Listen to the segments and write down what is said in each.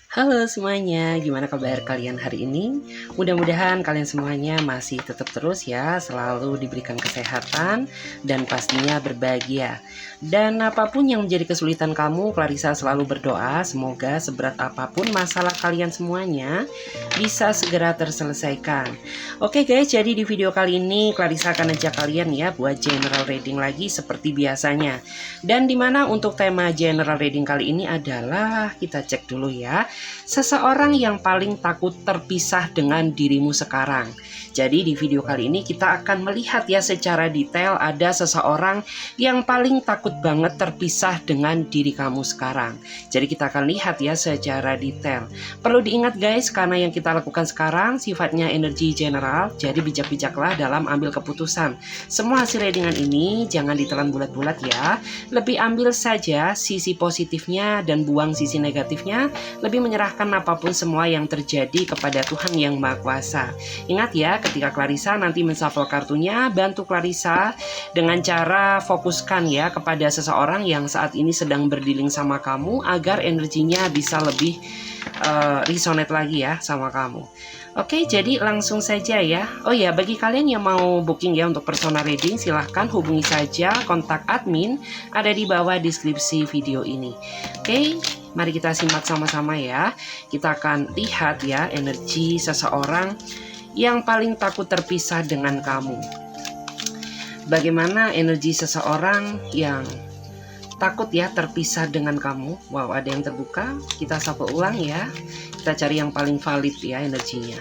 Halo semuanya, gimana kabar kalian hari ini? Mudah-mudahan kalian semuanya masih tetap terus ya, selalu diberikan kesehatan dan pastinya berbahagia. Dan apapun yang menjadi kesulitan kamu, Clarissa selalu berdoa semoga seberat apapun masalah kalian semuanya bisa segera terselesaikan. Oke guys, jadi di video kali ini Clarissa akan ajak kalian ya buat general reading lagi seperti biasanya. Dan dimana untuk tema general reading kali ini adalah, kita cek dulu ya, seseorang yang paling takut terpisah dengan dirimu sekarang. Jadi di video kali ini kita akan melihat ya secara detail ada seseorang yang paling takut banget terpisah dengan diri kamu sekarang. Jadi kita akan lihat ya secara detail. Perlu diingat guys, karena yang kita lakukan sekarang sifatnya energi general, jadi bijak-bijaklah dalam ambil keputusan. Semua hasil readingan ini jangan ditelan bulat-bulat ya. Lebih ambil saja sisi positifnya dan buang sisi negatifnya. Lebih menyerahkan apapun semua yang terjadi kepada Tuhan yang Maha Kuasa. Ingat ya, ketika Clarissa nanti menshuffle kartunya, bantu Clarissa dengan cara fokuskan ya kepada seseorang yang saat ini sedang berdealing sama kamu agar energinya bisa lebih resonate lagi ya sama kamu. Oke, jadi langsung saja ya. Oh ya, bagi kalian yang mau booking ya untuk personal reading, silahkan hubungi saja kontak admin ada di bawah deskripsi video ini. Oke, mari kita simak sama-sama ya. Kita akan lihat ya energi seseorang yang paling takut terpisah dengan kamu. Bagaimana energi seseorang yang takut ya terpisah dengan kamu. Wow, ada yang terbuka. Kita shuffle ulang ya. Kita cari yang paling valid ya energinya.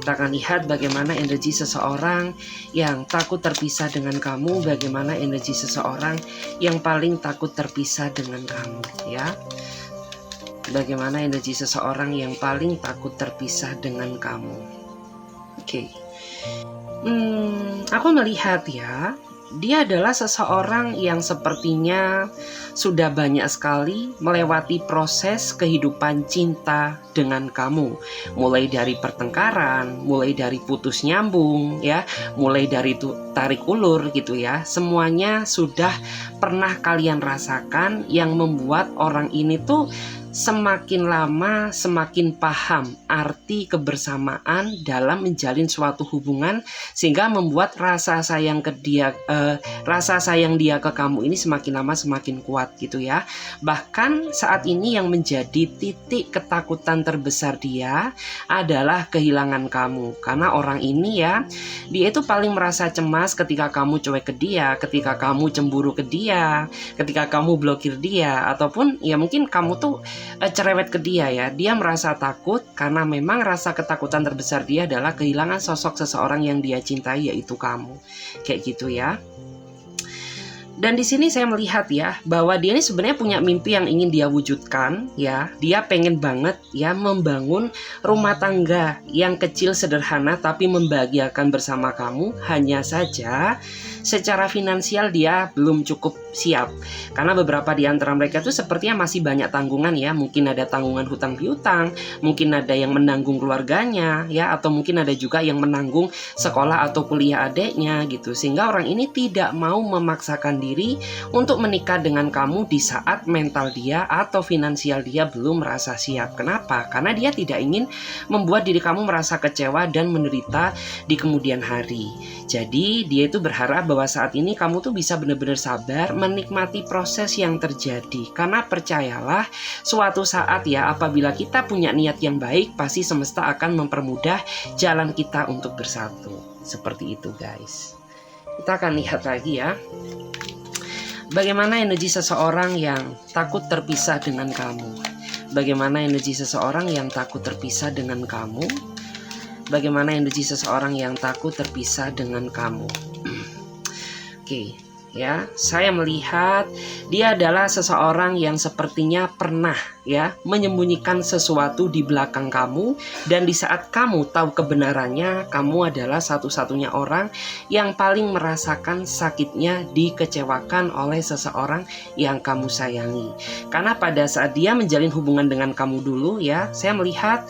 Kita akan lihat bagaimana energi seseorang yang takut terpisah dengan kamu. Bagaimana energi seseorang yang paling takut terpisah dengan kamu ya. Bagaimana energi seseorang yang paling takut terpisah dengan kamu. Oke. Aku melihat ya, dia adalah seseorang yang sepertinya sudah banyak sekali melewati proses kehidupan cinta dengan kamu. Mulai dari pertengkaran, mulai dari putus nyambung ya, mulai dari tarik ulur gitu ya. Semuanya sudah pernah kalian rasakan yang membuat orang ini tuh semakin lama semakin paham arti kebersamaan dalam menjalin suatu hubungan, sehingga membuat rasa sayang dia ke kamu ini semakin lama semakin kuat gitu ya. Bahkan saat ini yang menjadi titik ketakutan terbesar dia adalah kehilangan kamu, karena orang ini ya, dia itu paling merasa cemas ketika kamu cuek ke dia, ketika kamu cemburu ke dia, ketika kamu blokir dia, ataupun ya mungkin kamu tuh cerewet ke dia ya. Dia merasa takut karena memang rasa ketakutan terbesar dia adalah kehilangan sosok seseorang yang dia cintai, yaitu kamu. Kayak gitu ya. Dan di sini saya melihat ya bahwa dia ini sebenarnya punya mimpi yang ingin dia wujudkan ya. Dia pengen banget ya membangun rumah tangga yang kecil sederhana tapi membahagiakan bersama kamu. Hanya saja secara finansial dia belum cukup siap, karena beberapa di antara mereka itu sepertinya masih banyak tanggungan ya. Mungkin ada tanggungan hutang piutang, mungkin ada yang menanggung keluarganya ya, atau mungkin ada juga yang menanggung sekolah atau kuliah adiknya gitu. Sehingga orang ini tidak mau memaksakan diri untuk menikah dengan kamu di saat mental dia atau finansial dia belum merasa siap. Kenapa? Karena dia tidak ingin membuat diri kamu merasa kecewa dan menderita di kemudian hari. Jadi dia itu berharap bahwa saat ini kamu tuh bisa benar-benar sabar menikmati proses yang terjadi. Karena percayalah, suatu saat ya apabila kita punya niat yang baik, pasti semesta akan mempermudah jalan kita untuk bersatu. Seperti itu guys. Kita akan lihat lagi ya, bagaimana energi seseorang yang takut terpisah dengan kamu. Bagaimana energi seseorang yang takut terpisah dengan kamu. Bagaimana energi seseorang yang takut terpisah dengan kamu. Oke, ya, saya melihat dia adalah seseorang yang sepertinya pernah ya menyembunyikan sesuatu di belakang kamu, dan di saat kamu tahu kebenarannya, kamu adalah satu-satunya orang yang paling merasakan sakitnya dikecewakan oleh seseorang yang kamu sayangi. Karena pada saat dia menjalin hubungan dengan kamu dulu ya, saya melihat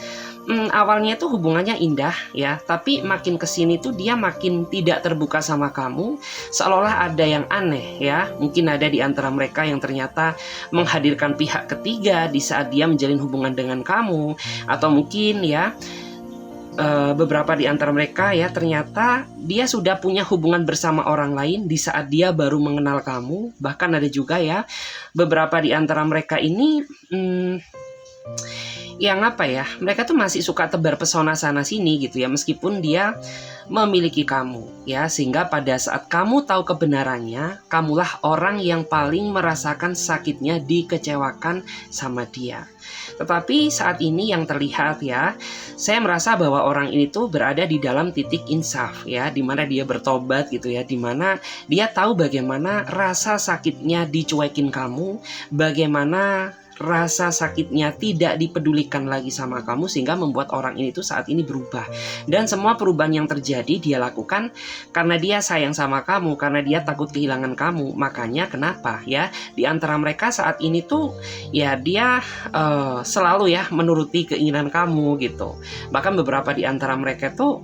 awalnya tuh hubungannya indah ya, tapi makin kesini tuh dia makin tidak terbuka sama kamu, seolah-olah ada yang aneh ya. Mungkin ada di antara mereka yang ternyata menghadirkan pihak ketiga di di saat dia menjalin hubungan dengan kamu, atau mungkin ya beberapa di antara mereka ya ternyata dia sudah punya hubungan bersama orang lain di saat dia baru mengenal kamu. Bahkan ada juga ya beberapa di antara mereka ini yang apa ya, mereka tuh masih suka tebar pesona sana sini gitu ya, meskipun dia memiliki kamu ya, sehingga pada saat kamu tahu kebenarannya, kamulah orang yang paling merasakan sakitnya dikecewakan sama dia. Tetapi saat ini yang terlihat ya, saya merasa bahwa orang ini tuh berada di dalam titik insaf ya, dimana dia bertobat gitu ya, dimana dia tahu bagaimana rasa sakitnya dicuekin kamu, bagaimana rasa sakitnya tidak dipedulikan lagi sama kamu, sehingga membuat orang ini tuh saat ini berubah. Dan semua perubahan yang terjadi dia lakukan karena dia sayang sama kamu, karena dia takut kehilangan kamu. Makanya kenapa ya di antara mereka saat ini tuh ya dia selalu ya menuruti keinginan kamu gitu. Bahkan beberapa di antara mereka tuh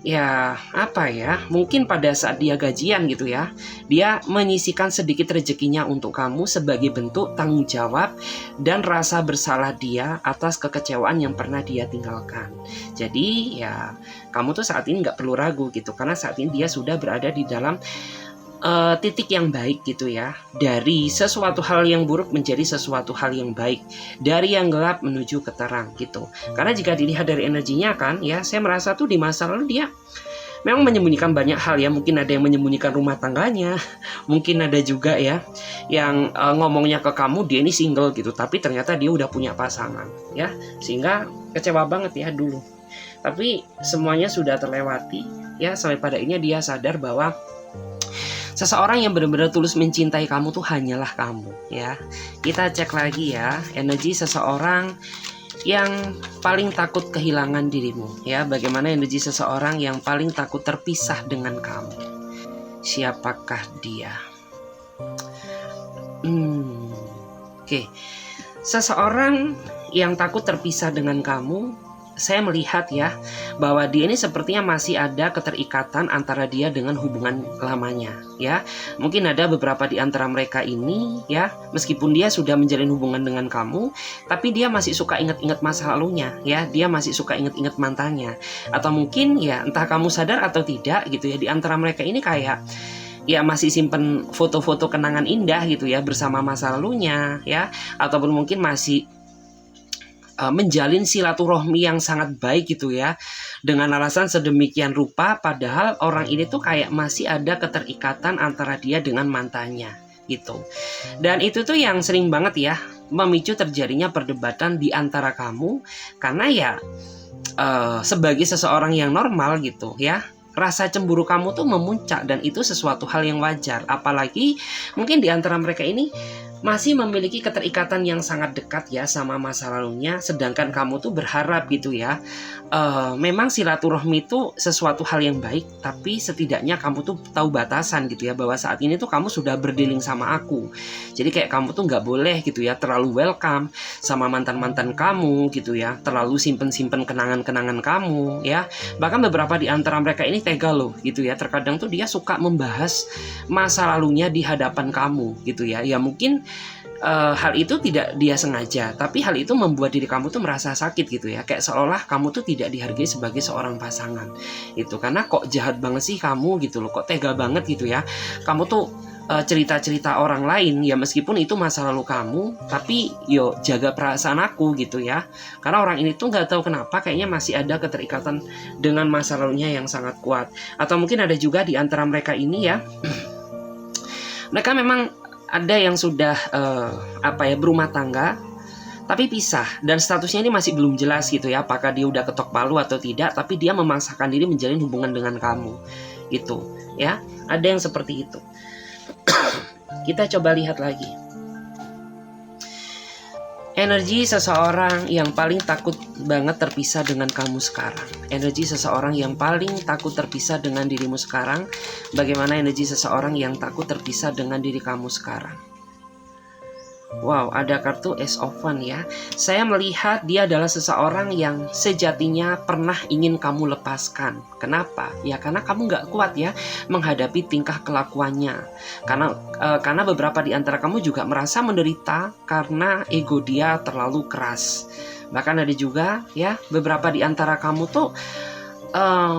ya apa ya, mungkin pada saat dia gajian gitu ya, dia menyisihkan sedikit rezekinya untuk kamu sebagai bentuk tanggung jawab dan rasa bersalah dia atas kekecewaan yang pernah dia tinggalkan. Jadi ya kamu tuh saat ini nggak perlu ragu gitu, karena saat ini dia sudah berada di dalam titik yang baik gitu ya, dari sesuatu hal yang buruk menjadi sesuatu hal yang baik, dari yang gelap menuju ke terang gitu. Karena jika dilihat dari energinya kan ya, saya merasa tuh di masa lalu dia memang menyembunyikan banyak hal ya. Mungkin ada yang menyembunyikan rumah tangganya, mungkin ada juga ya yang ngomongnya ke kamu dia ini single gitu, tapi ternyata dia udah punya pasangan ya, sehingga kecewa banget ya dulu. Tapi semuanya sudah terlewati ya, sampai pada akhirnya dia sadar bahwa seseorang yang benar-benar tulus mencintai kamu tuh hanyalah kamu ya. Kita cek lagi ya, energi seseorang yang paling takut kehilangan dirimu ya. Bagaimana energi seseorang yang paling takut terpisah dengan kamu? Siapakah dia? Oke. Seseorang yang takut terpisah dengan kamu, saya melihat ya bahwa dia ini sepertinya masih ada keterikatan antara dia dengan hubungan lamanya ya. Mungkin ada beberapa di antara mereka ini ya, meskipun dia sudah menjalin hubungan dengan kamu, tapi dia masih suka ingat-ingat masa lalunya ya, dia masih suka ingat-ingat mantannya. Atau mungkin ya entah kamu sadar atau tidak gitu ya, di antara mereka ini kayak ya masih simpen foto-foto kenangan indah gitu ya bersama masa lalunya ya, ataupun mungkin masih menjalin silaturahmi yang sangat baik gitu ya, dengan alasan sedemikian rupa, padahal orang ini tuh kayak masih ada keterikatan antara dia dengan mantannya gitu. Dan itu tuh yang sering banget ya memicu terjadinya perdebatan di antara kamu, karena ya sebagai seseorang yang normal gitu ya, rasa cemburu kamu tuh memuncak, dan itu sesuatu hal yang wajar. Apalagi mungkin di antara mereka ini masih memiliki keterikatan yang sangat dekat ya sama masa lalunya, sedangkan kamu tuh berharap gitu ya, memang silaturahmi itu sesuatu hal yang baik, tapi setidaknya kamu tuh tahu batasan gitu ya, bahwa saat ini tuh kamu sudah berdealing sama aku. Jadi kayak kamu tuh nggak boleh gitu ya terlalu welcome sama mantan-mantan kamu gitu ya, terlalu simpen-simpen kenangan-kenangan kamu ya. Bahkan beberapa di antara mereka ini tega loh gitu ya, terkadang tuh dia suka membahas masa lalunya di hadapan kamu gitu ya. Ya mungkin hal itu tidak dia sengaja, tapi hal itu membuat diri kamu tuh merasa sakit gitu ya, kayak seolah kamu tuh tidak dihargai sebagai seorang pasangan itu. Karena kok jahat banget sih kamu gitu loh, kok tega banget gitu ya, kamu tuh cerita-cerita orang lain ya, meskipun itu masa lalu kamu, tapi yo jaga perasaan aku gitu ya. Karena orang ini tuh nggak tahu kenapa kayaknya masih ada keterikatan dengan masa lalunya yang sangat kuat. Atau mungkin ada juga di antara mereka ini ya mereka memang ada yang sudah berumah tangga tapi pisah, dan statusnya ini masih belum jelas gitu ya, apakah dia udah ketok palu atau tidak, tapi dia memaksakan diri menjalin hubungan dengan kamu gitu ya. Ada yang seperti itu. Kita coba lihat lagi energi seseorang yang paling takut banget terpisah dengan kamu sekarang. Energi seseorang yang paling takut terpisah dengan dirimu sekarang. Bagaimana energi seseorang yang takut terpisah dengan diri kamu sekarang? Wow, ada kartu Ace of Wands ya. Saya melihat dia adalah seseorang yang sejatinya pernah ingin kamu lepaskan. Kenapa? Ya karena kamu nggak kuat ya menghadapi tingkah kelakuannya. Karena beberapa di antara kamu juga merasa menderita karena ego dia terlalu keras. Bahkan ada juga ya beberapa di antara kamu tuh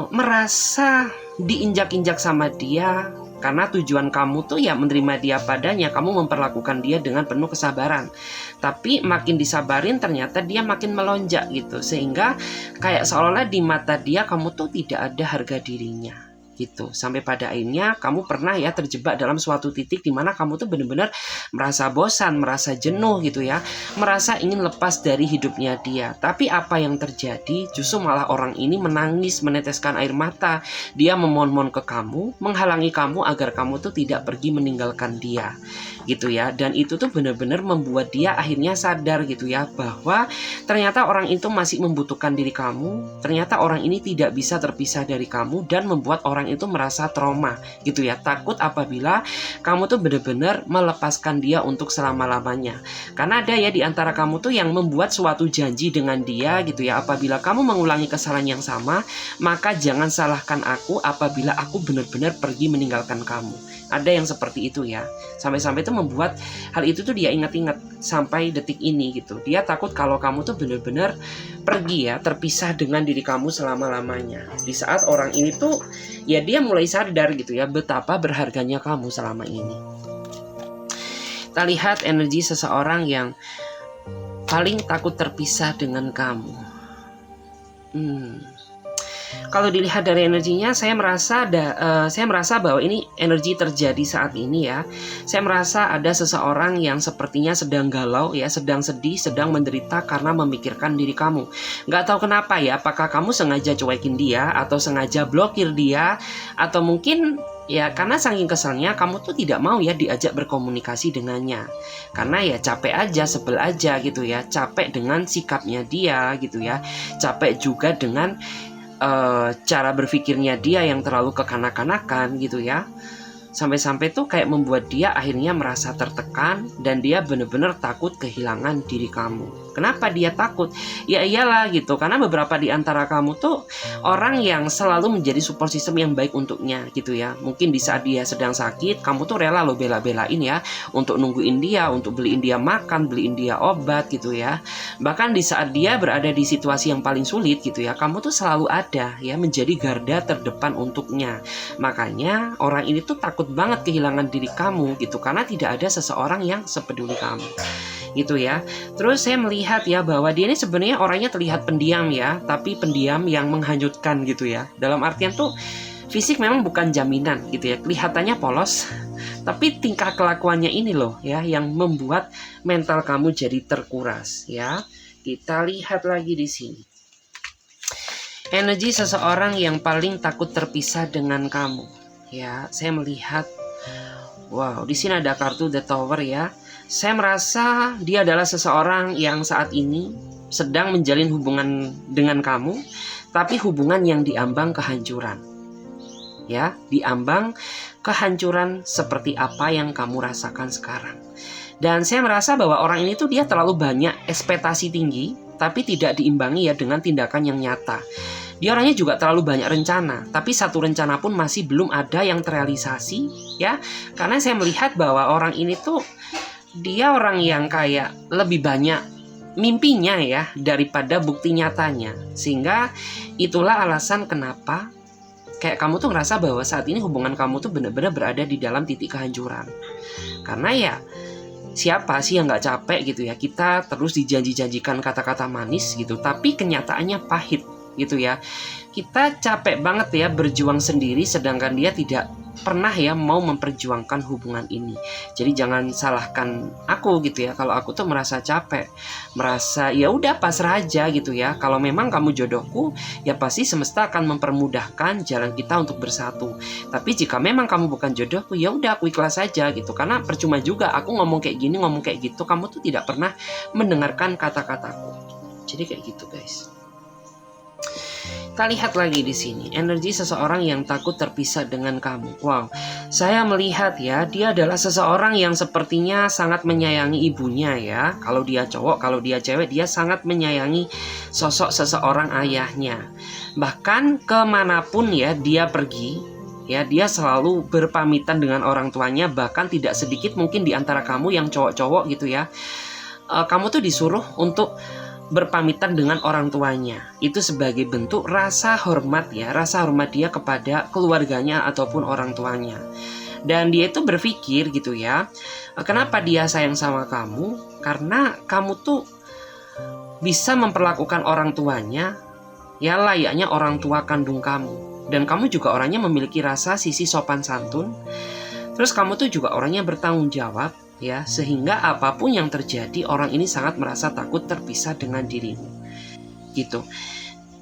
merasa diinjak-injak sama dia. Karena tujuan kamu tuh ya menerima dia padanya, kamu memperlakukan dia dengan penuh kesabaran. Tapi makin disabarin ternyata dia makin melonjak gitu. Sehingga kayak seolah-olah di mata dia kamu tuh tidak ada harga dirinya gitu. Sampai pada akhirnya kamu pernah ya terjebak dalam suatu titik di mana kamu tuh benar-benar merasa bosan, merasa jenuh gitu ya, merasa ingin lepas dari hidupnya dia. Tapi apa yang terjadi? Justru malah orang ini menangis, meneteskan air mata. Dia memohon-mohon ke kamu, menghalangi kamu agar kamu tuh tidak pergi meninggalkan dia gitu ya. Dan itu tuh benar-benar membuat dia akhirnya sadar gitu ya, bahwa ternyata orang itu masih membutuhkan diri kamu. Ternyata orang ini tidak bisa terpisah dari kamu, dan membuat orang itu merasa trauma gitu ya, takut apabila kamu tuh benar-benar melepaskan dia untuk selama-lamanya. Karena ada ya di antara kamu tuh yang membuat suatu janji dengan dia gitu ya, apabila kamu mengulangi kesalahan yang sama, maka jangan salahkan aku apabila aku benar-benar pergi meninggalkan kamu. Ada yang seperti itu ya. Sampai-sampai itu membuat hal itu tuh dia ingat-ingat sampai detik ini gitu. Dia takut kalau kamu tuh benar-benar pergi ya, terpisah dengan diri kamu selama-lamanya. Di saat orang ini tuh ya dia mulai sadar gitu ya betapa berharganya kamu selama ini. Kita lihat energi seseorang yang paling takut terpisah dengan kamu. Kalau dilihat dari energinya, saya merasa bahwa ini energi terjadi saat ini ya. Saya merasa ada seseorang yang sepertinya sedang galau ya, sedang sedih, sedang menderita karena memikirkan diri kamu. Nggak tahu kenapa ya, apakah kamu sengaja cuekin dia, atau sengaja blokir dia, atau mungkin ya karena saking keselnya kamu tuh tidak mau ya diajak berkomunikasi dengannya. Karena ya capek aja, sebel aja gitu ya. Capek dengan sikapnya dia gitu ya. Capek juga dengan cara berpikirnya dia yang terlalu kekanak-kanakan gitu ya. Sampai-sampai tuh kayak membuat dia akhirnya merasa tertekan, dan dia benar-benar takut kehilangan diri kamu. Kenapa dia takut? Ya iyalah gitu, karena beberapa di antara kamu tuh orang yang selalu menjadi support system yang baik untuknya gitu ya. Mungkin di saat dia sedang sakit, kamu tuh rela lo bela-belain ya untuk nungguin dia, untuk beliin dia makan, beliin dia obat gitu ya. Bahkan di saat dia berada di situasi yang paling sulit gitu ya, kamu tuh selalu ada ya, menjadi garda terdepan untuknya. Makanya orang ini tuh takut banget kehilangan diri kamu gitu, karena tidak ada seseorang yang sepeduli kamu gitu ya. Terus saya melihat ya bahwa dia ini sebenarnya orangnya terlihat pendiam ya, tapi pendiam yang menghanyutkan gitu ya. Dalam artian tuh fisik memang bukan jaminan gitu ya, kelihatannya polos, tapi tingkah kelakuannya ini loh ya yang membuat mental kamu jadi terkuras ya. Kita lihat lagi di sini. Energi seseorang yang paling takut terpisah dengan kamu. Ya, saya melihat wow, di sini ada kartu The Tower ya. Saya merasa dia adalah seseorang yang saat ini sedang menjalin hubungan dengan kamu, tapi hubungan yang diambang kehancuran. Ya, diambang kehancuran seperti apa yang kamu rasakan sekarang. Dan saya merasa bahwa orang ini tuh dia terlalu banyak ekspektasi tinggi, tapi tidak diimbangi ya dengan tindakan yang nyata. Dia orangnya juga terlalu banyak rencana, tapi satu rencana pun masih belum ada yang terrealisasi ya. Karena saya melihat bahwa orang ini tuh dia orang yang kayak lebih banyak mimpinya ya daripada bukti nyatanya. Sehingga itulah alasan kenapa kayak kamu tuh ngerasa bahwa saat ini hubungan kamu tuh benar-benar berada di dalam titik kehancuran. Karena ya siapa sih yang gak capek gitu ya, kita terus dijanji-janjikan kata-kata manis gitu, tapi kenyataannya pahit gitu ya. Kita capek banget ya berjuang sendiri, sedangkan dia tidak pernah ya mau memperjuangkan hubungan ini. Jadi jangan salahkan aku gitu ya, kalau aku tuh merasa capek, merasa ya udah pasrah aja gitu ya. Kalau memang kamu jodohku, ya pasti semesta akan mempermudahkan jalan kita untuk bersatu. Tapi jika memang kamu bukan jodohku, ya udah aku ikhlas aja gitu. Karena percuma juga aku ngomong kayak gini, ngomong kayak gitu, kamu tuh tidak pernah mendengarkan kata-kataku. Jadi kayak gitu guys. Kita lihat lagi di sini, energi seseorang yang takut terpisah dengan kamu. Wow, saya melihat ya, dia adalah seseorang yang sepertinya sangat menyayangi ibunya ya. Kalau dia cowok, kalau dia cewek, dia sangat menyayangi sosok seseorang ayahnya. Bahkan kemanapun ya dia pergi, ya dia selalu berpamitan dengan orang tuanya. Bahkan tidak sedikit mungkin di antara kamu yang cowok-cowok gitu ya, kamu tuh disuruh untuk berpamitan dengan orang tuanya. Itu sebagai bentuk rasa hormat ya, rasa hormat dia kepada keluarganya ataupun orang tuanya. Dan dia itu berpikir gitu ya, kenapa dia sayang sama kamu? Karena kamu tuh bisa memperlakukan orang tuanya ya layaknya orang tua kandung kamu. Dan kamu juga orangnya memiliki rasa sisi sopan santun. Terus kamu tuh juga orangnya bertanggung jawab ya, sehingga apapun yang terjadi orang ini sangat merasa takut terpisah dengan dirimu gitu.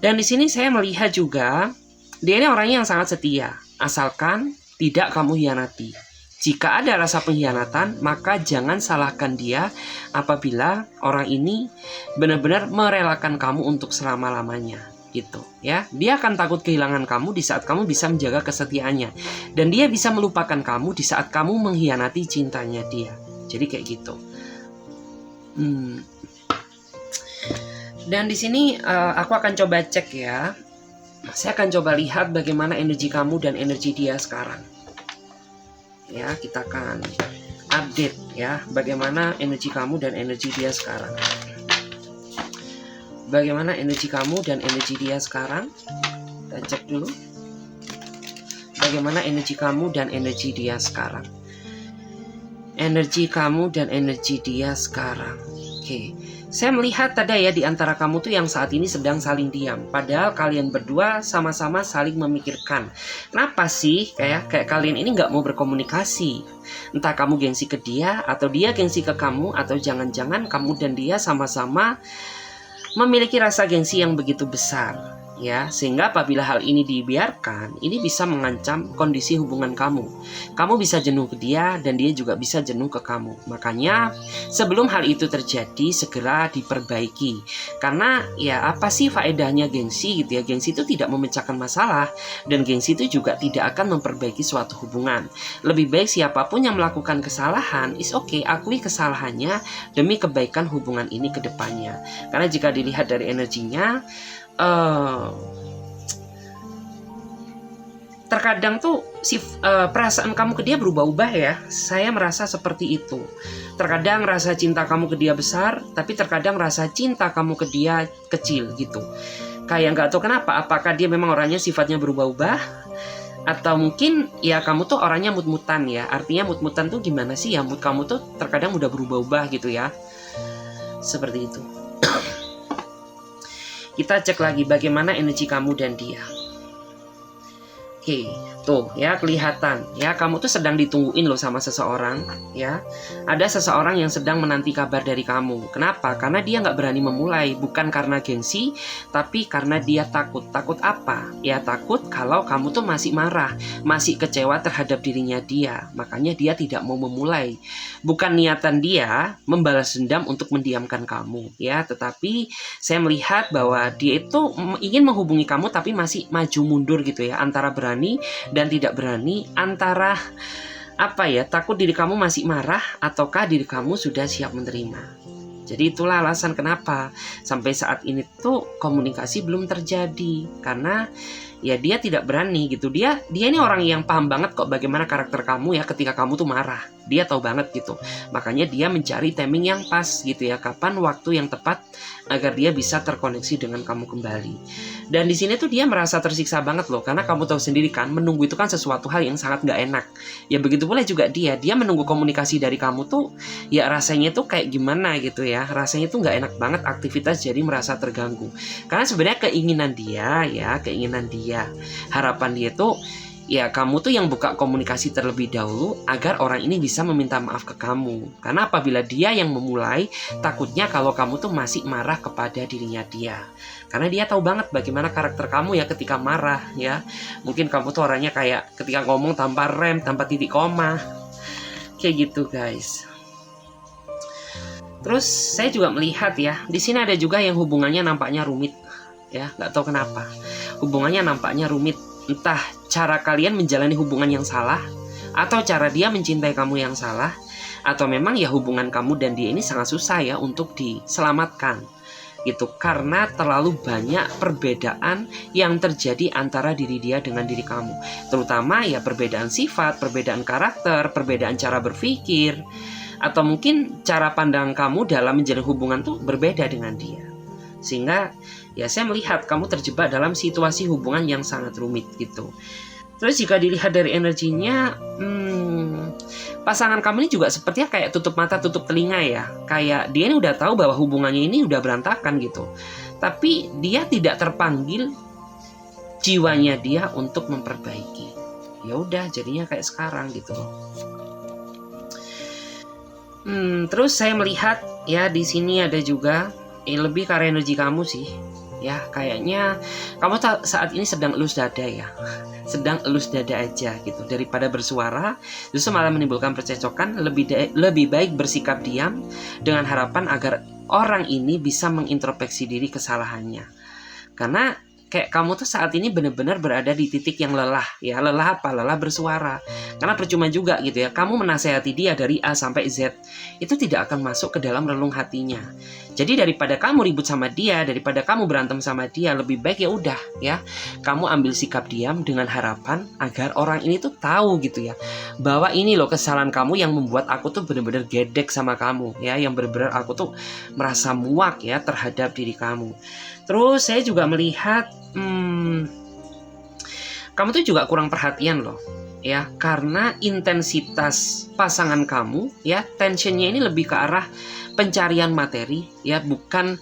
Dan di sini saya melihat juga dia ini orangnya yang sangat setia, asalkan tidak kamu hianati. Jika ada rasa pengkhianatan, maka jangan salahkan dia apabila orang ini benar-benar merelakan kamu untuk selama-lamanya gitu ya. Dia akan takut kehilangan kamu di saat kamu bisa menjaga kesetiaannya, dan dia bisa melupakan kamu di saat kamu mengkhianati cintanya dia. Jadi kayak gitu. Dan di sini aku akan coba cek ya. Saya akan coba lihat bagaimana energi kamu dan energi dia sekarang. Ya, kita akan update ya bagaimana energi kamu dan energi dia sekarang. Bagaimana energi kamu dan energi dia sekarang? Kita cek dulu. Bagaimana energi kamu dan energi dia sekarang? Energi kamu dan energi dia sekarang. Oke. Saya melihat tadi ya di antara kamu tuh yang saat ini sedang saling diam. Padahal kalian berdua sama-sama saling memikirkan. Kenapa sih kayak kalian ini nggak mau berkomunikasi? Entah kamu gengsi ke dia, atau dia gengsi ke kamu, atau jangan-jangan kamu dan dia sama-sama memiliki rasa gengsi yang begitu besar. Ya, sehingga apabila hal ini dibiarkan, ini bisa mengancam kondisi hubungan kamu. Kamu bisa jenuh ke dia dan dia juga bisa jenuh ke kamu. Makanya sebelum hal itu terjadi, segera diperbaiki. Karena ya apa sih faedahnya gengsi gitu ya? Gengsi itu tidak memecahkan masalah, dan gengsi itu juga tidak akan memperbaiki suatu hubungan. Lebih baik siapapun yang melakukan kesalahan, is okay, akui kesalahannya demi kebaikan hubungan ini ke depannya. Karena jika dilihat dari energinya, terkadang tuh perasaan kamu ke dia berubah-ubah ya. Saya merasa seperti itu. Terkadang rasa cinta kamu ke dia besar, tapi terkadang rasa cinta kamu ke dia kecil gitu. Kayak nggak tahu kenapa, apakah dia memang orangnya sifatnya berubah-ubah, atau mungkin ya kamu tuh orangnya mut-mutan ya. Artinya mut-mutan tuh gimana sih ya, mood kamu tuh terkadang udah berubah-ubah gitu ya. Seperti itu. Kita cek lagi bagaimana energi kamu dan dia. Oke, tuh ya kelihatan ya kamu tuh sedang ditungguin loh sama seseorang ya. Ada seseorang yang sedang menanti kabar dari kamu. Kenapa? Karena dia nggak berani memulai, bukan karena gengsi, tapi karena dia takut. Takut apa? Ya takut kalau kamu tuh masih marah, masih kecewa terhadap dirinya dia. Makanya dia tidak mau memulai. Bukan niatan dia membalas dendam untuk mendiamkan kamu ya, tetapi saya melihat bahwa dia itu ingin menghubungi kamu tapi masih maju mundur gitu ya, antara berani dan tidak berani, antara apa ya, takut diri kamu masih marah ataukah diri kamu sudah siap menerima. Jadi itulah alasan kenapa sampai saat ini tuh komunikasi belum terjadi, karena ya dia tidak berani gitu. Dia ini orang yang paham banget kok bagaimana karakter kamu ya ketika kamu tuh marah. Dia tahu banget gitu. Makanya dia mencari timing yang pas gitu ya, kapan waktu yang tepat agar dia bisa terkoneksi dengan kamu kembali. Dan di sini tuh dia merasa tersiksa banget loh, karena kamu tahu sendiri kan, menunggu itu kan sesuatu hal yang sangat nggak enak. Ya begitu pula juga dia menunggu komunikasi dari kamu tuh ya rasanya tuh kayak gimana gitu ya. Rasanya tuh nggak enak banget, aktivitas jadi merasa terganggu. Karena sebenarnya keinginan dia, harapan dia tuh ya kamu tuh yang buka komunikasi terlebih dahulu agar orang ini bisa meminta maaf ke kamu. Karena apabila dia yang memulai, takutnya kalau kamu tuh masih marah kepada dirinya dia. Karena dia tahu banget bagaimana karakter kamu ya ketika marah ya. Mungkin kamu tuh orangnya kayak ketika ngomong tanpa rem, tanpa titik koma. Kayak gitu guys. Terus saya juga melihat ya, di sini ada juga yang hubungannya nampaknya rumit. ya, nggak tahu kenapa. Hubungannya nampaknya rumit. Entah cara kalian menjalani hubungan yang salah, atau cara dia mencintai kamu yang salah, atau memang ya hubungan kamu dan dia ini sangat susah ya untuk diselamatkan gitu, karena terlalu banyak perbedaan yang terjadi antara diri dia dengan diri kamu, terutama ya perbedaan sifat, perbedaan karakter, perbedaan cara berpikir, atau mungkin cara pandang kamu dalam menjalin hubungan tuh berbeda dengan dia. Sehingga ya saya melihat kamu terjebak dalam situasi hubungan yang sangat rumit gitu. Terus jika dilihat dari energinya, pasangan kamu ini juga sepertinya kayak tutup mata tutup telinga ya. Kayak dia ini udah tahu bahwa hubungannya ini udah berantakan gitu, tapi dia tidak terpanggil jiwanya dia untuk memperbaiki. Ya udah jadinya kayak sekarang gitu loh. Terus saya melihat ya di sini ada juga lebih ke arah energi kamu sih. Ya kayaknya kamu saat ini sedang elus dada ya, sedang elus dada aja gitu. Daripada bersuara justru malah menimbulkan percecokan. Lebih baik bersikap diam dengan harapan agar orang ini bisa mengintrospeksi diri kesalahannya. Karena kayak kamu tuh saat ini benar-benar berada di titik yang lelah ya. Lelah apa? Lelah bersuara. Karena percuma juga gitu ya, kamu menasehati dia dari A sampai Z, itu tidak akan masuk ke dalam relung hatinya. Jadi daripada kamu ribut sama dia, daripada kamu berantem sama dia, lebih baik ya udah ya, kamu ambil sikap diam dengan harapan agar orang ini tuh tahu gitu ya, bahwa ini loh kesalahan kamu yang membuat aku tuh benar-benar gedek sama kamu ya, yang benar-benar aku tuh merasa muak ya terhadap diri kamu. Terus saya juga melihat kamu tuh juga kurang perhatian loh ya, karena intensitas pasangan kamu ya, tensionnya ini lebih ke arah pencarian materi ya, bukan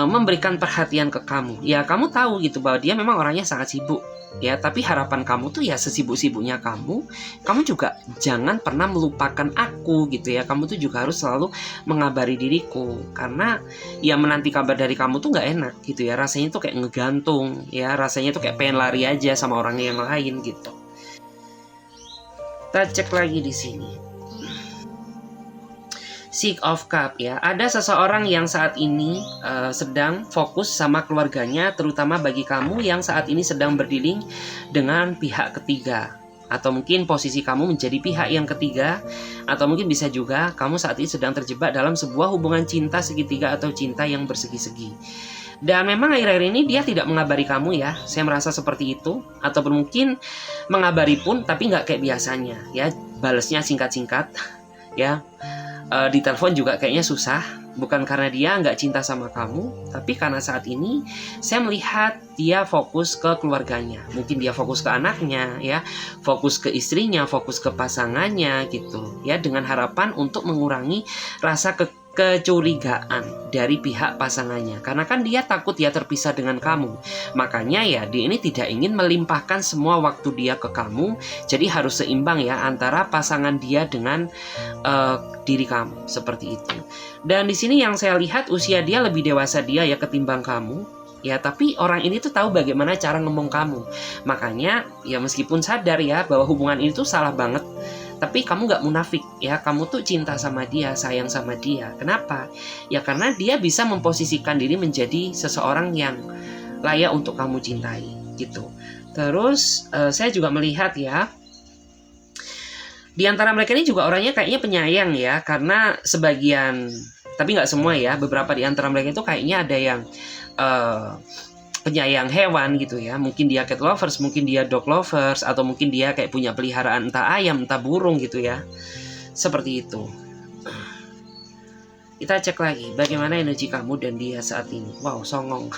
memberikan perhatian ke kamu. Ya kamu tahu gitu bahwa dia memang orangnya sangat sibuk ya, tapi harapan kamu tuh ya sesibuk-sibuknya kamu juga jangan pernah melupakan aku gitu ya. Kamu tuh juga harus selalu mengabari diriku, karena ya menanti kabar dari kamu tuh nggak enak gitu ya, rasanya tuh kayak ngegantung ya, rasanya tuh kayak pengen lari aja sama orang yang lain gitu. Kita cek lagi di sini. Six of Cups ya, ada seseorang yang saat ini sedang fokus sama keluarganya, terutama bagi kamu yang saat ini sedang berdealing dengan pihak ketiga, atau mungkin posisi kamu menjadi pihak yang ketiga, atau mungkin bisa juga kamu saat ini sedang terjebak dalam sebuah hubungan cinta segitiga atau cinta yang bersegi-segi. Dan memang akhir-akhir ini dia tidak mengabari kamu ya, saya merasa seperti itu, ataupun mungkin mengabari pun tapi nggak kayak biasanya ya, balesnya singkat-singkat ya. Di telepon juga kayaknya susah, bukan karena dia nggak cinta sama kamu, tapi karena saat ini saya melihat dia fokus ke keluarganya. Mungkin dia fokus ke anaknya ya, fokus ke istrinya, fokus ke pasangannya gitu ya, dengan harapan untuk mengurangi rasa kecurigaan dari pihak pasangannya, karena kan dia takut ya terpisah dengan kamu. Makanya ya dia ini tidak ingin melimpahkan semua waktu dia ke kamu, jadi harus seimbang ya antara pasangan dia dengan diri kamu, seperti itu. Dan di sini yang saya lihat usia dia lebih dewasa dia ya ketimbang kamu ya, tapi orang ini tuh tahu bagaimana cara ngomong kamu. Makanya ya meskipun sadar ya bahwa hubungan ini tuh salah banget, tapi kamu gak munafik ya, kamu tuh cinta sama dia, sayang sama dia. Kenapa? Ya karena dia bisa memposisikan diri menjadi seseorang yang layak untuk kamu cintai gitu. Terus saya juga melihat ya, di antara mereka ini juga orangnya kayaknya penyayang ya, karena sebagian, tapi gak semua ya, beberapa di antara mereka itu kayaknya ada yang penyayang hewan gitu ya. Mungkin dia cat lovers, mungkin dia dog lovers, atau mungkin dia kayak punya peliharaan entah ayam, entah burung gitu ya. Seperti itu. Kita cek lagi bagaimana energi kamu dan dia saat ini. Wow, songong.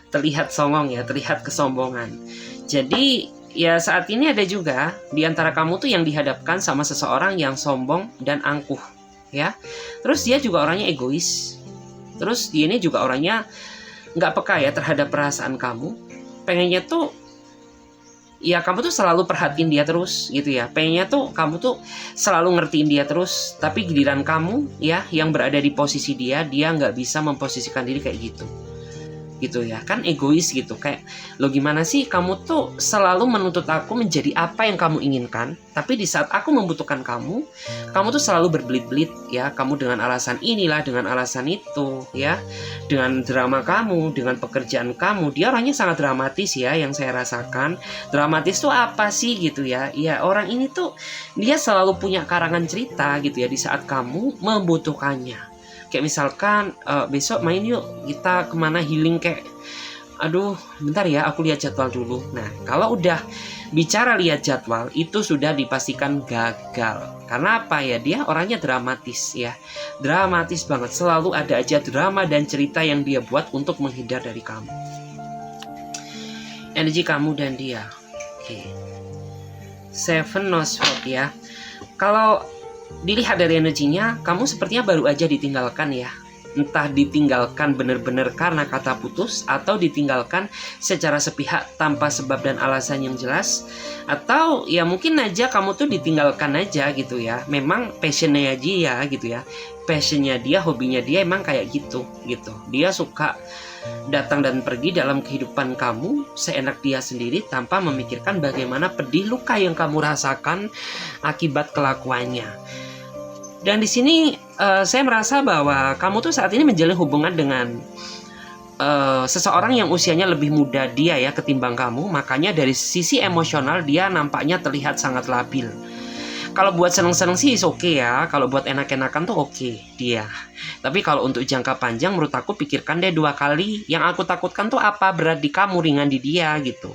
Terlihat songong ya, terlihat kesombongan. Jadi ya saat ini ada juga di antara kamu tuh yang dihadapkan sama seseorang yang sombong dan angkuh ya. Terus dia juga orangnya egois. Terus dia ini juga orangnya nggak peka ya terhadap perasaan kamu. Pengennya tuh ya kamu tuh selalu perhatiin dia terus gitu ya. Pengennya tuh kamu tuh selalu ngertiin dia terus. Tapi giliran kamu ya yang berada di posisi dia nggak bisa memposisikan diri kayak gitu gitu ya, kan egois gitu, kayak lo gimana sih kamu tuh selalu menuntut aku menjadi apa yang kamu inginkan, tapi di saat aku membutuhkan kamu tuh selalu berbelit-belit ya, kamu dengan alasan inilah, dengan alasan itu ya, dengan drama kamu, dengan pekerjaan kamu. Dia orangnya sangat dramatis ya, yang saya rasakan. Dramatis tuh apa sih gitu ya, ya orang ini tuh dia selalu punya karangan cerita gitu ya di saat kamu membutuhkannya. Kayak misalkan besok main yuk, kita kemana healing, kayak aduh bentar ya aku lihat jadwal dulu. Nah kalau udah bicara lihat jadwal itu sudah dipastikan gagal. Karena apa ya, dia orangnya dramatis ya, dramatis banget, selalu ada aja drama dan cerita yang dia buat untuk menghindar dari kamu. Energi kamu dan dia. Oke. Seven of Swords ya. Kalau dilihat dari energinya, kamu sepertinya baru aja ditinggalkan ya. Entah ditinggalkan benar-benar karena kata putus, atau ditinggalkan secara sepihak tanpa sebab dan alasan yang jelas, atau ya mungkin aja kamu tuh ditinggalkan aja gitu ya. Memang passionnya dia gitu ya, passionnya dia, hobinya dia emang kayak gitu. Dia suka datang dan pergi dalam kehidupan kamu seenak dia sendiri tanpa memikirkan bagaimana pedih luka yang kamu rasakan akibat kelakuannya. Dan di sini saya merasa bahwa kamu tuh saat ini menjalin hubungan dengan seseorang yang usianya lebih muda dia ya ketimbang kamu. Makanya dari sisi emosional dia nampaknya terlihat sangat labil. Kalau buat seneng-seneng sih oke ya, kalau buat enak-enakan tuh oke dia. Tapi kalau untuk jangka panjang menurut aku pikirkan deh 2 kali. Yang aku takutkan tuh apa, berat di kamu ringan di dia gitu.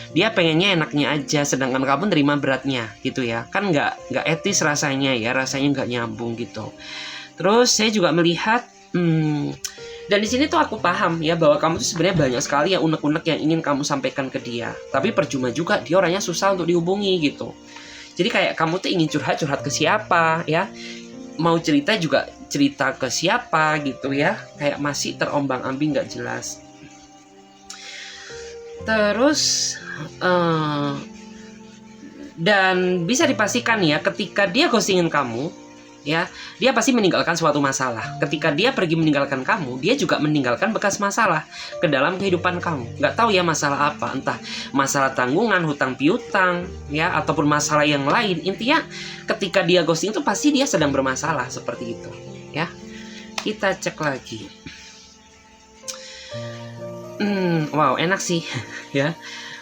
Dia pengennya enaknya aja, sedangkan kamu nerima beratnya gitu ya. Kan nggak etis rasanya ya, rasanya nggak nyambung gitu. Terus saya juga melihat dan di sini tuh aku paham ya bahwa kamu tuh sebenarnya banyak sekali ya unek-unek yang ingin kamu sampaikan ke dia. Tapi percuma juga, dia orangnya susah untuk dihubungi gitu. Jadi kayak kamu tuh ingin curhat ke siapa ya, mau cerita juga cerita ke siapa gitu ya, kayak masih terombang-ambing nggak jelas. Terus dan bisa dipastikan ya, ketika dia ghostingin kamu ya, dia pasti meninggalkan suatu masalah. Ketika dia pergi meninggalkan kamu, dia juga meninggalkan bekas masalah ke dalam kehidupan kamu. Nggak tahu ya masalah apa, entah masalah tanggungan, hutang piutang ya, ataupun masalah yang lain. Intinya ketika dia ghosting itu pasti dia sedang bermasalah seperti itu ya. Kita cek lagi. Wow, enak sih ya.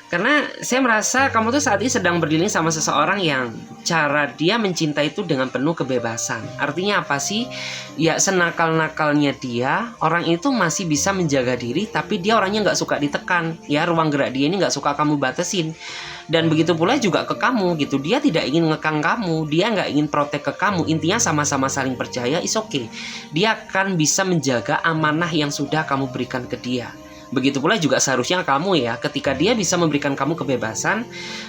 Karena saya merasa kamu tuh saat ini sedang berdiri sama seseorang yang cara dia mencinta itu dengan penuh kebebasan. Artinya apa sih? Ya senakal-nakalnya dia, orang itu masih bisa menjaga diri, tapi dia orangnya nggak suka ditekan. Ya ruang gerak dia ini nggak suka kamu batasin. Dan begitu pula juga ke kamu gitu. Dia tidak ingin ngekang kamu, dia nggak ingin protek ke kamu. Intinya sama-sama saling percaya, is okay. Dia akan bisa menjaga amanah yang sudah kamu berikan ke dia. Begitu pula juga seharusnya kamu ya, ketika dia bisa memberikan kamu kebebasan,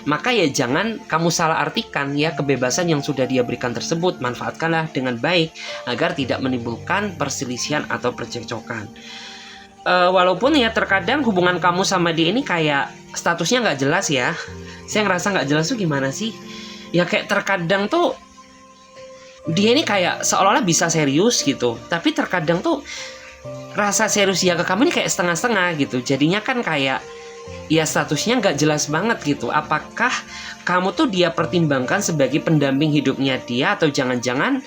maka ya jangan kamu salah artikan ya kebebasan yang sudah dia berikan tersebut. Manfaatkanlah dengan baik agar tidak menimbulkan perselisihan atau percekcokan. Walaupun ya terkadang hubungan kamu sama dia ini kayak statusnya nggak jelas ya. Saya ngerasa nggak jelas tuh gimana sih? Ya kayak terkadang tuh dia ini kayak seolah-olah bisa serius gitu, tapi terkadang tuh rasa serius dia ke kamu ini kayak setengah-setengah gitu. Jadinya kan kayak ya statusnya nggak jelas banget gitu. Apakah kamu tuh dia pertimbangkan sebagai pendamping hidupnya dia, atau jangan-jangan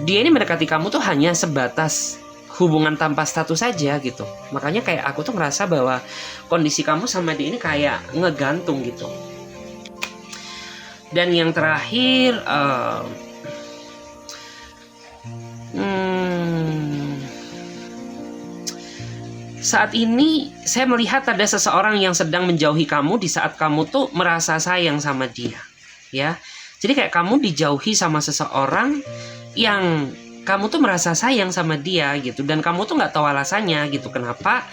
dia ini mendekati kamu tuh hanya sebatas hubungan tanpa status saja gitu. Makanya kayak aku tuh ngerasa bahwa kondisi kamu sama dia ini kayak ngegantung gitu. Dan yang terakhir saat ini saya melihat ada seseorang yang sedang menjauhi kamu di saat kamu tuh merasa sayang sama dia ya. Jadi kayak kamu dijauhi sama seseorang yang kamu tuh merasa sayang sama dia gitu, dan kamu tuh nggak tahu alasannya gitu, kenapa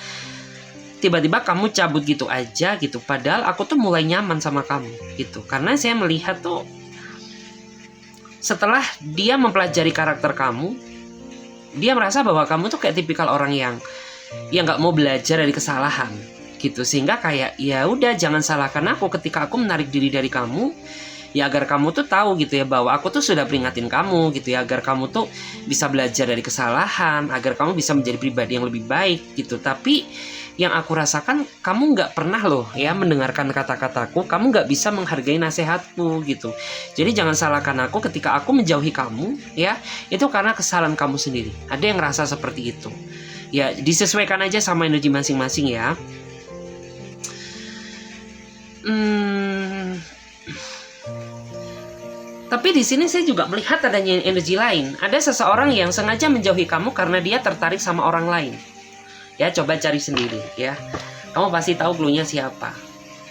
tiba-tiba kamu cabut gitu aja gitu, padahal aku tuh mulai nyaman sama kamu gitu. Karena saya melihat tuh setelah dia mempelajari karakter kamu, dia merasa bahwa kamu tuh kayak tipikal orang yang nggak mau belajar dari kesalahan gitu, sehingga kayak ya udah jangan salahkan aku ketika aku menarik diri dari kamu Ya agar kamu tuh tahu gitu ya bahwa aku tuh sudah peringatin kamu gitu ya, agar kamu tuh bisa belajar dari kesalahan, agar kamu bisa menjadi pribadi yang lebih baik gitu. Tapi yang aku rasakan kamu nggak pernah loh ya mendengarkan kata-kataku, kamu nggak bisa menghargai nasihatku gitu. Jadi jangan salahkan aku ketika aku menjauhi kamu ya, itu karena kesalahan kamu sendiri. Ada yang ngerasa seperti itu. Ya disesuaikan aja sama energi masing-masing ya. Tapi di sini saya juga melihat adanya energi lain. Ada seseorang yang sengaja menjauhi kamu karena dia tertarik sama orang lain. Ya coba cari sendiri ya. Kamu pasti tahu clue-nya siapa.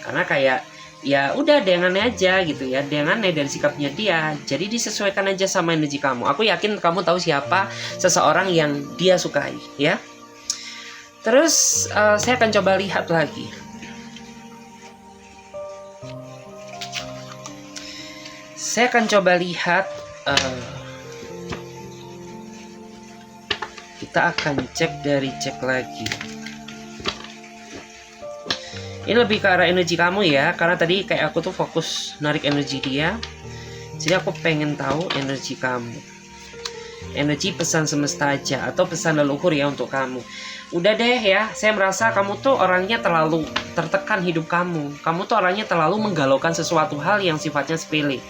Karena kayak ya udah ada yang aneh aja gitu ya. Ada yang aneh dari sikapnya dia. Jadi disesuaikan aja sama energi kamu. Aku yakin kamu tahu siapa seseorang yang dia sukai ya. Terus saya akan coba lihat lagi. Saya akan coba lihat. Kita akan cek lagi. Ini lebih ke arah energi kamu ya, karena tadi kayak aku tuh fokus narik energi dia. Jadi aku pengen tahu energi kamu. Energi pesan semesta aja atau pesan leluhur ya untuk kamu. Udah deh ya, saya merasa kamu tuh orangnya terlalu tertekan hidup kamu. Kamu tuh orangnya terlalu menggalaukan sesuatu hal yang sifatnya sepele.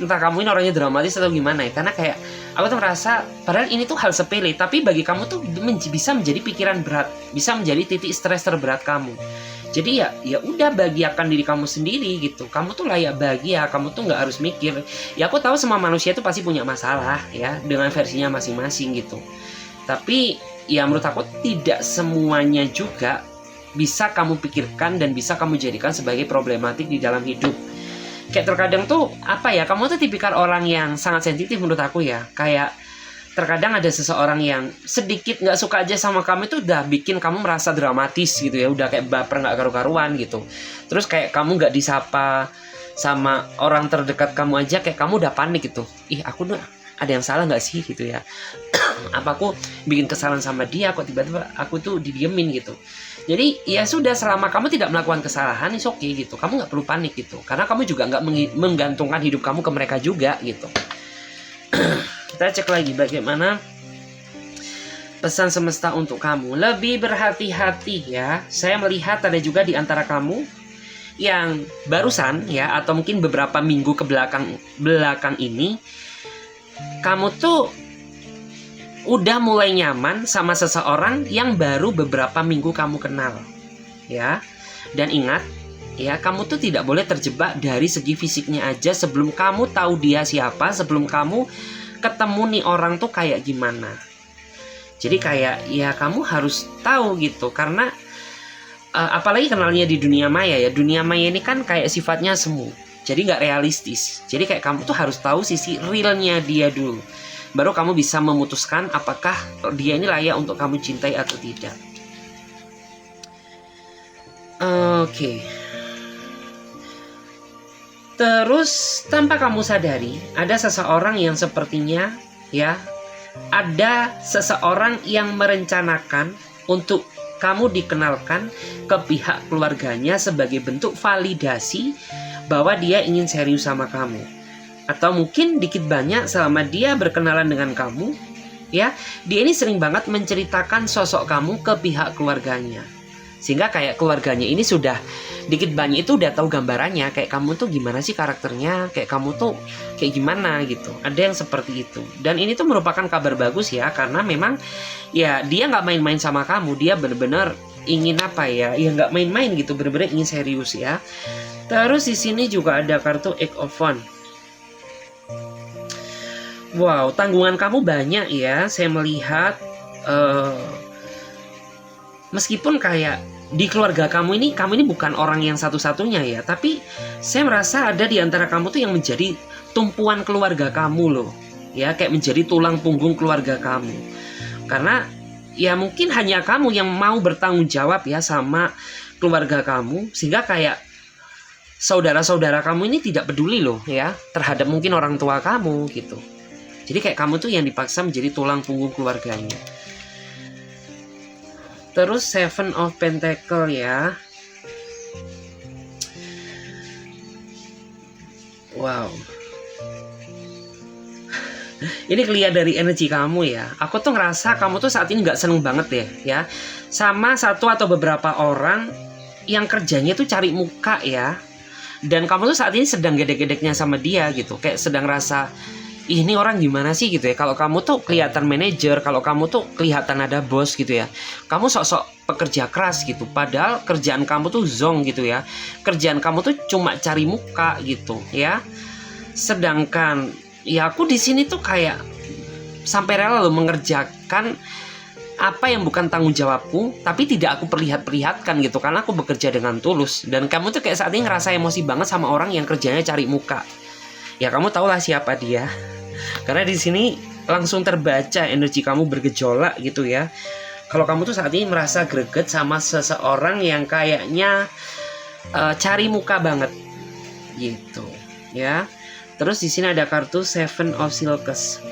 Entah kamu ini orangnya dramatis atau gimana ya, karena kayak aku tuh merasa padahal ini tuh hal sepele, tapi bagi kamu tuh bisa menjadi pikiran berat, bisa menjadi titik stres terberat kamu. Jadi ya udah, bahagiakan diri kamu sendiri gitu. Kamu tuh layak bahagia, kamu tuh nggak harus mikir. Ya aku tahu semua manusia tuh pasti punya masalah ya, dengan versinya masing-masing gitu. Tapi ya menurut aku tidak semuanya juga bisa kamu pikirkan dan bisa kamu jadikan sebagai problematik di dalam hidup. Kayak terkadang tuh apa ya, kamu tuh tipikal orang yang sangat sensitif menurut aku ya. Kayak terkadang ada seseorang yang sedikit nggak suka aja sama kamu itu udah bikin kamu merasa dramatis gitu ya, udah kayak baper nggak karu-karuan gitu. Terus kayak kamu nggak disapa sama orang terdekat kamu aja, kayak kamu udah panik gitu. Ih aku tuh ada yang salah nggak sih gitu ya? Apa aku bikin kesalahan sama dia kok tiba-tiba aku tuh didiemin gitu. Jadi ya sudah, selama kamu tidak melakukan kesalahan is okay gitu. Kamu nggak perlu panik gitu, karena kamu juga nggak menggantungkan hidup kamu ke mereka juga gitu. Kita cek lagi bagaimana pesan semesta untuk kamu. Lebih berhati-hati ya. Saya melihat ada juga di antara kamu yang barusan ya, atau mungkin beberapa minggu ke belakang ini, kamu tuh udah mulai nyaman sama seseorang yang baru beberapa minggu kamu kenal ya. Dan ingat ya, kamu tuh tidak boleh terjebak dari segi fisiknya aja sebelum kamu tahu dia siapa, sebelum kamu ketemu nih orang tuh kayak gimana. Jadi kayak ya kamu harus tahu gitu, karena apalagi kenalnya di dunia maya ya. Dunia maya ini kan kayak sifatnya semu, jadi nggak realistis. Jadi kayak kamu tuh harus tahu sisi realnya dia dulu, baru kamu bisa memutuskan apakah dia ini layak untuk kamu cintai atau tidak. Oke. Terus tanpa kamu sadari, ada seseorang yang sepertinya ya, ada seseorang yang merencanakan untuk kamu dikenalkan ke pihak keluarganya sebagai bentuk validasi bahwa dia ingin serius sama kamu. Atau mungkin dikit banyak selama dia berkenalan dengan kamu ya, dia ini sering banget menceritakan sosok kamu ke pihak keluarganya, sehingga kayak keluarganya ini sudah dikit banyak itu udah tahu gambarannya, kayak kamu tuh gimana sih karakternya, kayak kamu tuh kayak gimana gitu. Ada yang seperti itu, dan ini tuh merupakan kabar bagus ya, karena memang ya dia nggak main-main sama kamu, dia bener-bener ingin apa ya, ya nggak main-main gitu, bener-bener ingin serius ya. Terus di sini juga ada kartu Eight of Wands. Wow, tanggungan kamu banyak ya. Saya melihat meskipun kayak di keluarga kamu ini bukan orang yang satu-satunya ya, tapi saya merasa ada di antara kamu tuh yang menjadi tumpuan keluarga kamu loh. Ya, kayak menjadi tulang punggung keluarga kamu. Karena ya mungkin hanya kamu yang mau bertanggung jawab ya sama keluarga kamu, sehingga kayak saudara-saudara kamu ini tidak peduli loh ya terhadap mungkin orang tua kamu gitu. Jadi kayak kamu tuh yang dipaksa menjadi tulang punggung keluarganya. Terus Seven of Pentacle ya. Wow. Ini kelihatan dari energi kamu ya. Aku tuh ngerasa kamu tuh saat ini nggak seneng banget ya sama satu atau beberapa orang yang kerjanya tuh cari muka ya. Dan kamu tuh saat ini sedang gedek-gedeknya sama dia gitu. Kayak sedang rasa, ini orang gimana sih gitu ya. Kalau kamu tuh kelihatan manajer, kalau kamu tuh kelihatan ada bos gitu ya. Kamu sok-sok pekerja keras gitu. Padahal kerjaan kamu tuh zong gitu ya. Kerjaan kamu tuh cuma cari muka gitu ya. Sedangkan ya aku di sini tuh kayak sampai rela loh mengerjakan apa yang bukan tanggung jawabku, tapi tidak aku perlihatkan gitu, karena aku bekerja dengan tulus. Dan kamu tuh kayak saat ini ngerasa emosi banget sama orang yang kerjanya cari muka. Ya kamu tahulah siapa dia. Karena di sini langsung terbaca energi kamu bergejolak gitu ya. Kalau kamu tuh saat ini merasa greget sama seseorang yang kayaknya cari muka banget gitu ya. Terus di sini ada kartu Seven of Silks.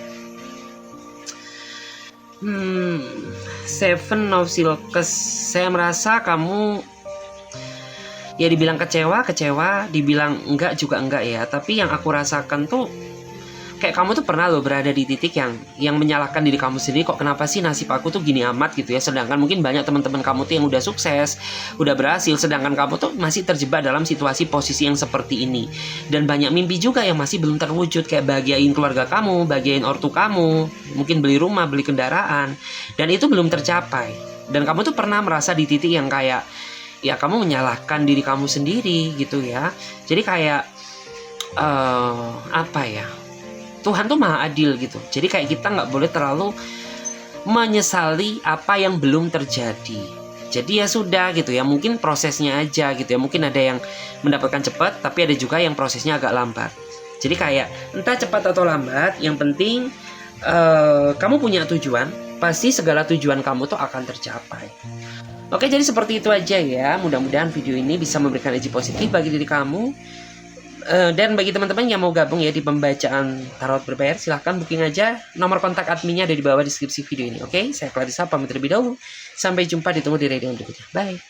Seven of Silks. Saya merasa kamu ya dibilang kecewa, dibilang enggak juga enggak ya. Tapi yang aku rasakan tuh kayak kamu tuh pernah loh berada di titik yang menyalahkan diri kamu sendiri, kok kenapa sih nasib aku tuh gini amat gitu ya. Sedangkan mungkin banyak teman-teman kamu tuh yang udah sukses, udah berhasil, sedangkan kamu tuh masih terjebak dalam situasi posisi yang seperti ini. Dan banyak mimpi juga yang masih belum terwujud, kayak bahagiain keluarga kamu, bahagiain ortu kamu, mungkin beli rumah, beli kendaraan, dan itu belum tercapai. Dan kamu tuh pernah merasa di titik yang kayak ya kamu menyalahkan diri kamu sendiri gitu ya. Jadi kayak apa ya, Tuhan tuh maha adil gitu. Jadi kayak kita nggak boleh terlalu menyesali apa yang belum terjadi. Jadi ya sudah gitu ya, mungkin prosesnya aja gitu ya. Mungkin ada yang mendapatkan cepat, tapi ada juga yang prosesnya agak lambat. Jadi kayak entah cepat atau lambat, yang penting kamu punya tujuan, pasti segala tujuan kamu tuh akan tercapai. Oke, jadi seperti itu aja ya. Mudah-mudahan video ini bisa memberikan energi positif bagi diri kamu. Dan bagi teman-teman yang mau gabung ya di pembacaan tarot berbayar, silahkan booking aja. Nomor kontak adminnya ada di bawah deskripsi video ini. Oke, saya Clarissa pamit terlebih dahulu. Sampai jumpa, ditunggu di reading berikutnya. Bye.